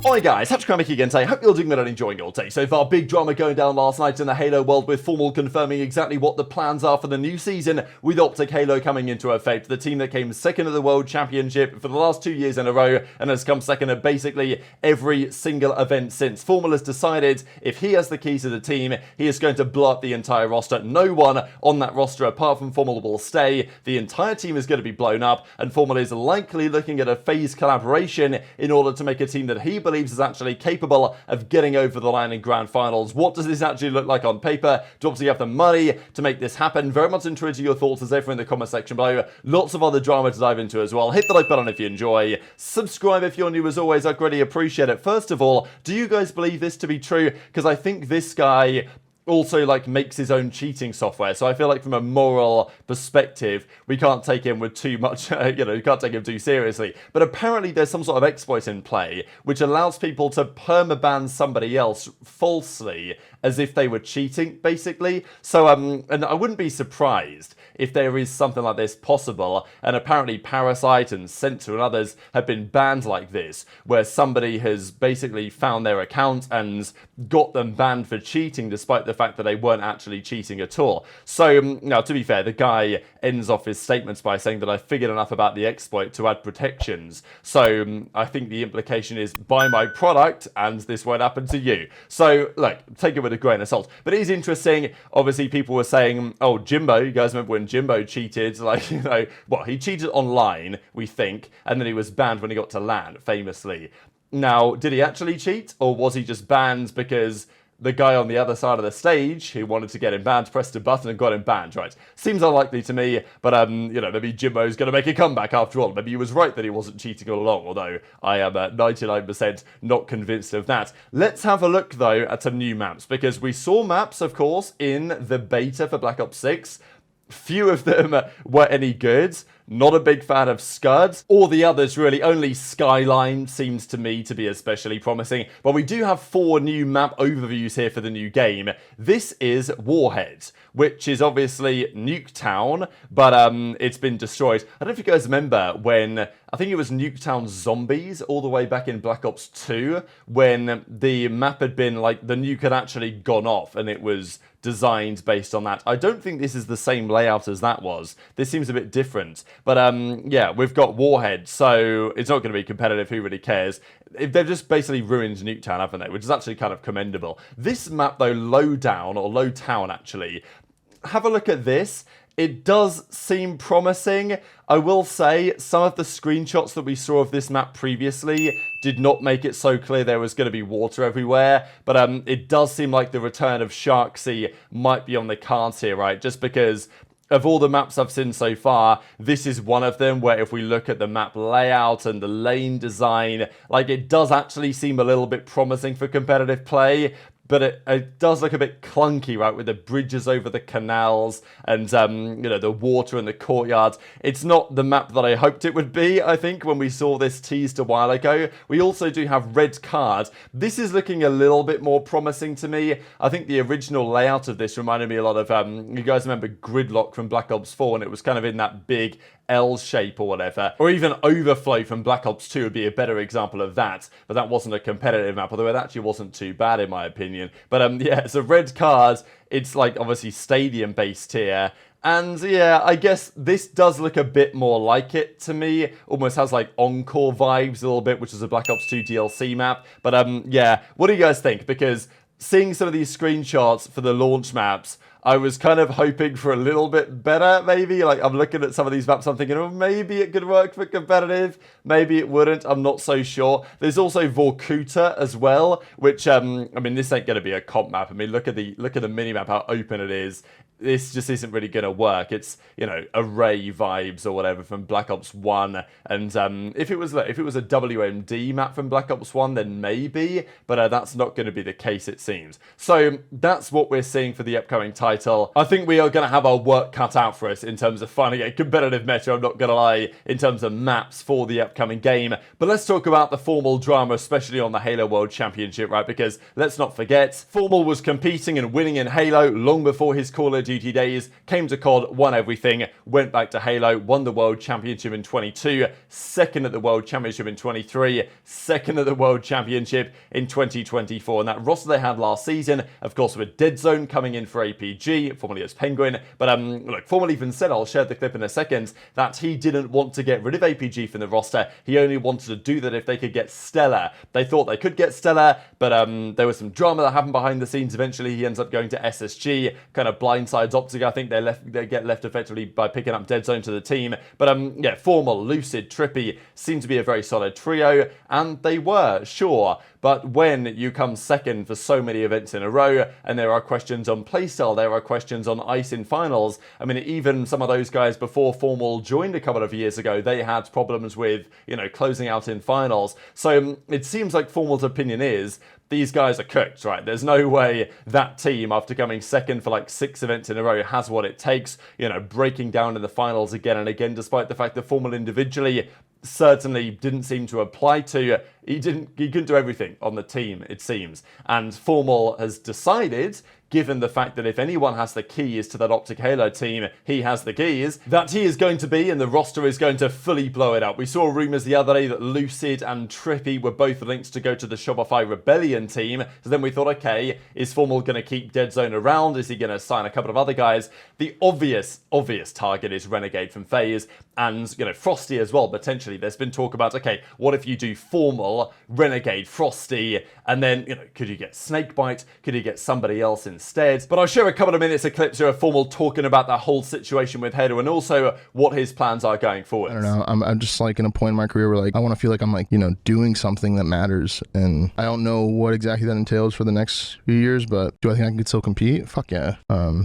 Hi guys, Kremp again today. Hope you're doing well and enjoying your day so far. Big drama going down last night in the Halo world, with FormaL confirming exactly what the plans are for the new season, with OpTic Halo coming into effect. The team that came second at the World Championship for the last 2 years in a row and has come second at basically every single event since. FormaL has decided if he has the keys to the team, he is going to blow up the entire roster. No one on that roster apart from FormaL will stay. The entire team is going to be blown up, and FormaL is likely looking at a FaZe collaboration in order to make a team that he believes is actually capable of getting over the line in grand finals. What does this actually look like on paper? Do you obviously have the money to make this happen? Very much interested in your thoughts as ever in the comment section below. Lots of other drama to dive into as well. Hit the like button if you enjoy. Subscribe if you're new as always. I'd really appreciate it. First of all, do you guys believe this to be true? Because I think this guy also makes his own cheating software, so I feel like from a moral perspective we can't take him with too much we can't take him too seriously. But apparently there's some sort of exploit in play which allows people to permaban somebody else falsely as if they were cheating, basically. So and I wouldn't be surprised if there is something like this possible, and apparently Parasite and Center and others have been banned like this, where somebody has basically found their account and got them banned for cheating despite the fact that they weren't actually cheating at all. So now, to be fair, the guy ends off his statements by saying that I figured enough about the exploit to add protections. So I think the implication is buy my product and this won't happen to you. So look, take it with a grain of salt. But it is interesting. Obviously people were saying, oh, Jimbo, you guys remember when Jimbo cheated? Well, he cheated online, we think, and then he was banned when he got to LAN, famously. Now, did he actually cheat, or was he just banned because the guy on the other side of the stage who wanted to get him banned pressed a button and got him banned, right? Seems unlikely to me, but maybe Jimbo's going to make a comeback after all. Maybe he was right that he wasn't cheating all along, although I am 99% not convinced of that. Let's have a look, though, at some new maps, because we saw maps, of course, in the beta for Black Ops 6. Few of them were any good. Not a big fan of Scud, or the others really. Only Skyline seems to me to be especially promising. But we do have 4 new map overviews here for the new game. This is Warhead, which is obviously Nuketown, but it's been destroyed. I don't know if you guys remember when, I think it was Nuketown Zombies all the way back in Black Ops 2, when the map had been, the nuke had actually gone off and it was designed based on that. I don't think this is the same layout as that was. This seems a bit different. But yeah, we've got Warhead, so it's not going to be competitive. Who really cares? They've just basically ruined Nuketown, haven't they? Which is actually kind of commendable. This map, though, Lowtown, actually. Have a look at this. It does seem promising. I will say some of the screenshots that we saw of this map previously did not make it so clear there was going to be water everywhere. But it does seem like the return of Shotzzy might be on the cards here, right? Just because of all the maps I've seen so far, this is one of them where if we look at the map layout and the lane design, it does actually seem a little bit promising for competitive play. But it does look a bit clunky, right, with the bridges over the canals and, the water and the courtyards. It's not the map that I hoped it would be, I think, when we saw this teased a while ago. We also do have Red Card. This is looking a little bit more promising to me. I think the original layout of this reminded me a lot of, you guys remember Gridlock from Black Ops 4, and it was kind of in that big L shape or whatever. Or even Overflow from Black Ops 2 would be a better example of that. But that wasn't a competitive map, although it actually wasn't too bad in my opinion. But yeah, so Red Card, it's obviously stadium based here. And yeah, I guess this does look a bit more like it to me. Almost has Encore vibes a little bit, which is a Black Ops 2 DLC map. But yeah, what do you guys think? Because seeing some of these screenshots for the launch maps, I was kind of hoping for a little bit better, maybe. I'm looking at some of these maps, I'm thinking, oh, maybe it could work for competitive. Maybe it wouldn't. I'm not so sure. There's also Vorkuta as well, which, I mean, this ain't going to be a comp map. I mean, look at the mini-map, how open it is. This just isn't really going to work. It's, array vibes or whatever from Black Ops 1. And if it was a WMD map from Black Ops 1, then maybe. But that's not going to be the case, it seems. So that's what we're seeing for the upcoming title. I think we are going to have our work cut out for us in terms of finding a competitive meta, I'm not going to lie, in terms of maps for the upcoming game. But let's talk about the FormaL drama, especially on the Halo World Championship, right? Because let's not forget, FormaL was competing and winning in Halo long before his Call of Duty days, came to COD, won everything, went back to Halo, won the World Championship in 22, second at the World Championship in 23, second at the World Championship in 2024. And that roster they had last season, of course, with Deadzone coming in for APG, formerly as Penguin. But look, FormaL even said, I'll share the clip in a second, that he didn't want to get rid of APG from the roster. He only wanted to do that if they could get Stellar. They thought they could get Stellar, but there was some drama that happened behind the scenes. Eventually, he ends up going to SSG, kind of blindsides OpTic. I think they get left effectively by picking up Deadzone to the team. But yeah, FormaL, Lucid, Trippy seem to be a very solid trio, and they were, sure. But when you come second for so many events in a row, and there are questions on playstyle, there are questions on ice in finals. I mean, even some of those guys before FormaL joined a couple of years ago, they had problems with, you know, closing out in finals. So it seems like FormaL's opinion is, these guys are cooked, right? There's no way that team, after coming second for like 6 events in a row, has what it takes, you know, breaking down in the finals again and again, despite the fact that FormaL individually certainly didn't seem to apply to. He couldn't do everything on the team, it seems. And FormaL has decided, given the fact that if anyone has the keys to that OpTic Halo team, he has the keys, that he is going to be, and the roster is going to fully blow it up. We saw rumours the other day that Lucid and Trippy were both linked to go to the Shopify Rebellion team. So then we thought, okay, is FormaL going to keep Deadzone around? Is he going to sign a couple of other guys? The obvious target is Renegade from FaZe, and, you know, Frosty as well, potentially. There's been talk about, okay, what if you do FormaL, Renegade, Frosty, and then, you know, could you get Snakebite? Could you get somebody else instead? But I'll share a couple of minutes of clips here of FormaL talking about that whole situation with Halo and also what his plans are going forward. I don't know. I'm just like in a point in my career where like I want to feel like I'm like, you know, doing something that matters, and I don't know what exactly that entails for the next few years, but do I think I can still compete? Fuck yeah.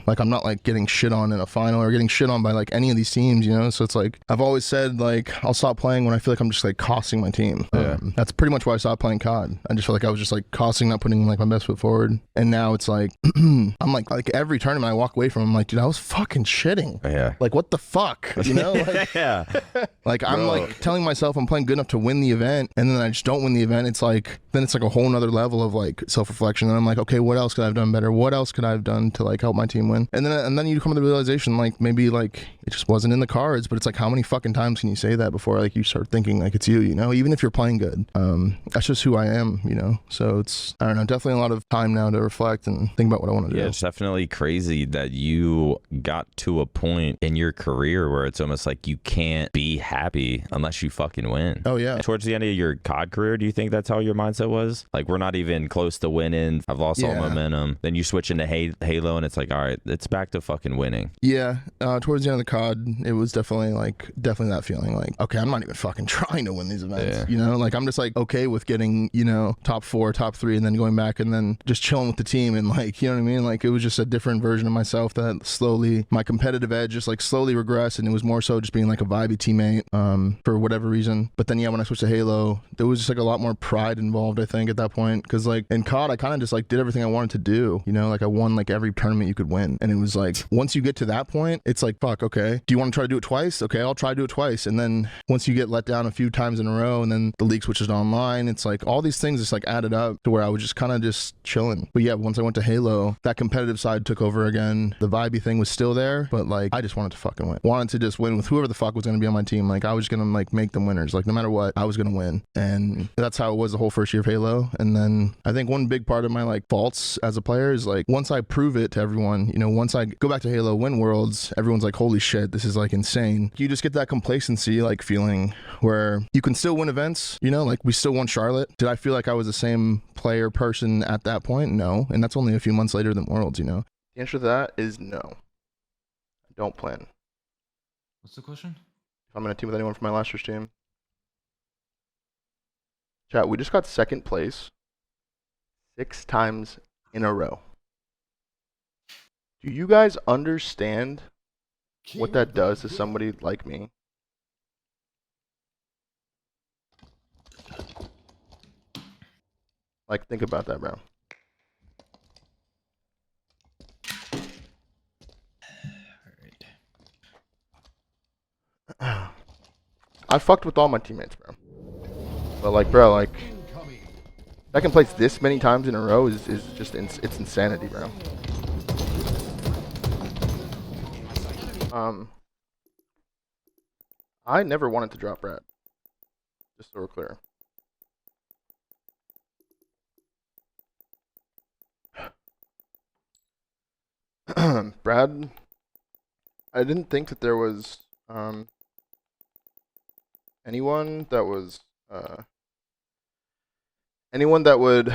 Like I'm not like getting shit on in a final or getting shit on by like any of these teams, you know? So it's like I've always said like I'll stop playing when I feel like I'm just like costing my team. Yeah. That's pretty much why I stopped playing COD. I just felt like I was just like costing, not putting like my best foot forward. And now it's like I'm like every tournament I walk away from, I'm like, dude, I was fucking shitting. Yeah. Like what the fuck? You know? Like, yeah. Like I'm like telling myself I'm playing good enough to win the event, and then I just don't win the event. It's like then it's like a whole nother level of like self-reflection. And I'm like, okay, what else could I have done better? What else could I have done to like help my team win? And then you come to the realization like maybe like it just wasn't in the cards, but it's like how many fucking times can you say that before like you start thinking like it's you know, even if you're playing good. That's just who I am, you know. So it's, I don't know, definitely a lot of time now to reflect and think about what I want to do. Yeah, it's definitely crazy that you got to a point in your career where it's almost like you can't be happy unless you fucking win. Oh yeah. Towards the end of your COD career, do you think that's how your mindset was? Like, we're not even close to winning. I've lost all momentum. Then you switch into Halo and it's like, all right, it's back to fucking winning. Yeah. Towards the end of the COD, it was definitely that feeling like, okay, I'm not even fucking trying to win these events. Yeah. You know, like I'm just like okay with getting, you know, top 4, top 3, and then going back and then just chilling with the team, and like, you know what I mean? Like it was just a different version of myself that slowly, my competitive edge just like slowly regressed, and it was more so just being like a vibey teammate for whatever reason. But then yeah, when I switched to Halo, there was just like a lot more pride involved, I think, at that point, because like in COD I kind of just like did everything I wanted to do, you know, like I won like every tournament you could win, and it was like once you get to that point, it's like fuck, okay, do you want to try to do it twice? Okay, I'll try to do it twice. And then once you get let down a few times in a row, and then the league switches to online, it's like all these things just like added up to where I was just kind of just chilling. But yeah, once I went to Halo, that competitive side took over again. The vibey thing was still there, but like I just wanted to fucking win. Wanted to just win with whoever the fuck was going to be on my team. Like I was going to like make them winners. Like no matter what, I was going to win. And that's how it was the whole first year of Halo. And then I think one big part of my like faults as a player is like once I prove it to everyone, you know, once I go back to Halo, win worlds, everyone's like, holy shit, this is like insane. You just get that complacency like feeling where you can still win events, you know, like we still won Charlotte. Did I feel like I was the same player person at that point? No. And that's only a few months later than Worlds, you know. The answer to that is no. I don't plan. What's the question? If I'm in a team with anyone from my last year's team. Chat, we just got second place 6 times in a row. Do you guys understand what that does to somebody like me? Like, think about that, bro. I fucked with all my teammates, bro. But like, bro, like, second place this many times in a row is just it's insanity, bro. I never wanted to drop Brad. Just so we're clear. Brad, I didn't think that there was anyone that was anyone that would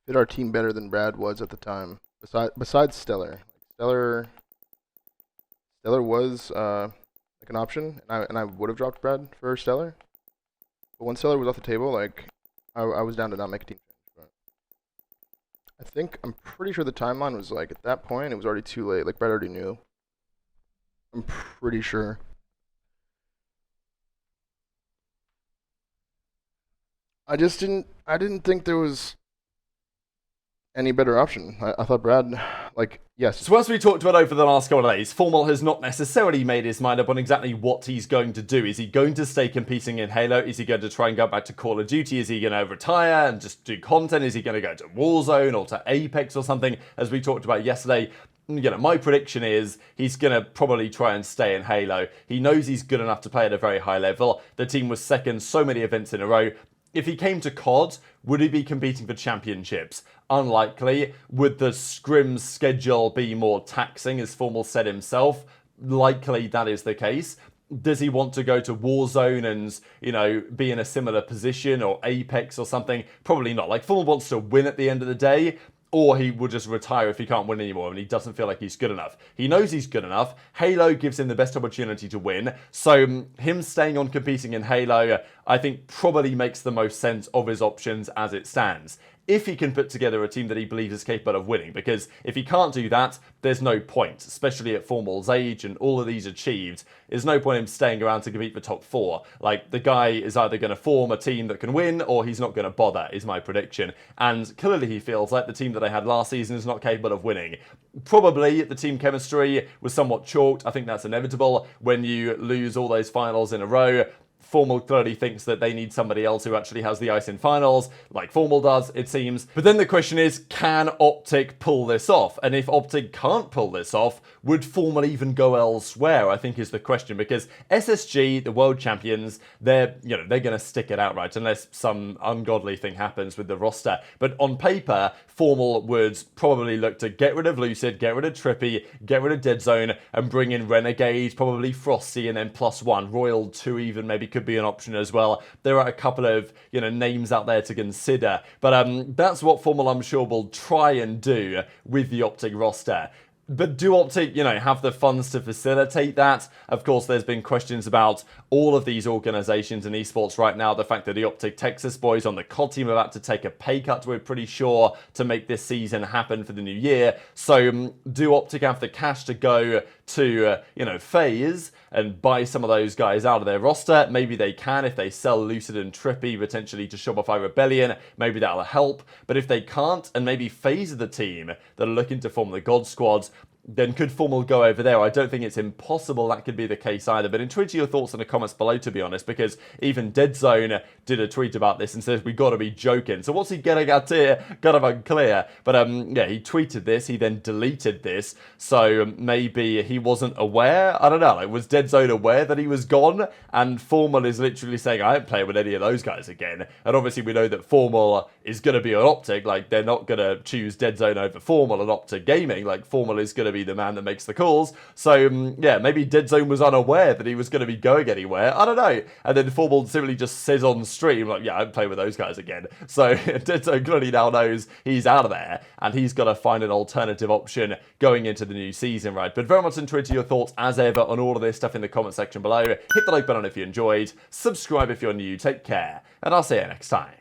fit our team better than Brad was at the time. Besides Stellar, Stellar was like an option, and I would have dropped Brad for Stellar. But when Stellar was off the table, like I was down to not make a team change. But I'm pretty sure the timeline was like at that point it was already too late. Like Brad already knew. I'm pretty sure. I didn't think there was any better option. I thought Brad, like, yes. So as we talked about over the last couple of days, FormaL has not necessarily made his mind up on exactly what he's going to do. Is he going to stay competing in Halo? Is he going to try and go back to Call of Duty? Is he going to retire and just do content? Is he going to go to Warzone or to Apex or something? As we talked about yesterday, my prediction is he's going to probably try and stay in Halo. He knows he's good enough to play at a very high level. The team was second so many events in a row. If he came to COD, would he be competing for championships? Unlikely. Would the scrim schedule be more taxing, as FormaL said himself? Likely that is the case. Does he want to go to Warzone and, be in a similar position, or Apex or something? Probably not. Like, FormaL wants to win at the end of the day, or he will just retire if he can't win anymore and he doesn't feel like he's good enough. He knows he's good enough. Halo gives him the best opportunity to win. So him staying on competing in Halo, I think probably makes the most sense of his options as it stands. If he can put together a team that he believes is capable of winning. Because if he can't do that, there's no point, especially at FormaL's age and all of these achieved. There's no point in him staying around to compete for top 4. Like, the guy is either going to form a team that can win, or he's not going to bother, is my prediction. And clearly he feels like the team that they had last season is not capable of winning. Probably the team chemistry was somewhat chalked. I think that's inevitable when you lose all those finals in a row. FormaL clearly thinks that they need somebody else who actually has the ice in finals, like FormaL does, it seems. But then the question is, can OpTic pull this off? And if OpTic can't pull this off, would FormaL even go elsewhere, I think is the question. Because SSG, the world champions, they're going to stick it out, right? Unless some ungodly thing happens with the roster. But on paper, FormaL would probably look to get rid of Lucid, get rid of Trippy, get rid of Deadzone, and bring in Renegade, probably Frosty, and then +1. Royal 2 even maybe could be an option as well. There are a couple of names out there to consider, but that's what FormaL, I'm sure, will try and do with the OpTic roster. But do OpTic, have the funds to facilitate that? Of course, there's been questions about all of these organizations in esports right now. The fact that the OpTic Texas boys on the COD team are about to take a pay cut, we're pretty sure, to make this season happen for the new year. So do OpTic have the cash to go to, FaZe and buy some of those guys out of their roster? Maybe they can if they sell Lucid and Trippy potentially to Shopify Rebellion. Maybe that'll help. But if they can't, and maybe FaZe are the team that are looking to form the God Squad, then could FormaL go over there? I don't think it's impossible that could be the case either. But tweet your thoughts in the comments below, to be honest, because even Deadzone did a tweet about this and says, we got to be joking. So what's he getting at here? Kind of unclear. But yeah, he tweeted this. He then deleted this. So maybe he wasn't aware. I don't know. Like, was Deadzone aware that he was gone? And FormaL is literally saying, I ain't playing with any of those guys again. And obviously we know that FormaL is going to be on OpTic. Like, they're not going to choose Deadzone over FormaL and OpTic Gaming. Like, FormaL is going to be the man that makes the calls. So yeah, maybe Deadzone was unaware that he was going to be going anywhere. I don't know. And then FormaL simply just says on stream, like, yeah, I'd play with those guys again. So Deadzone clearly now knows he's out of there and he's got to find an alternative option going into the new season, right? But very much into your thoughts as ever on all of this stuff in the comment section below. Hit the like button if you enjoyed. Subscribe if you're new. Take care. And I'll see you next time.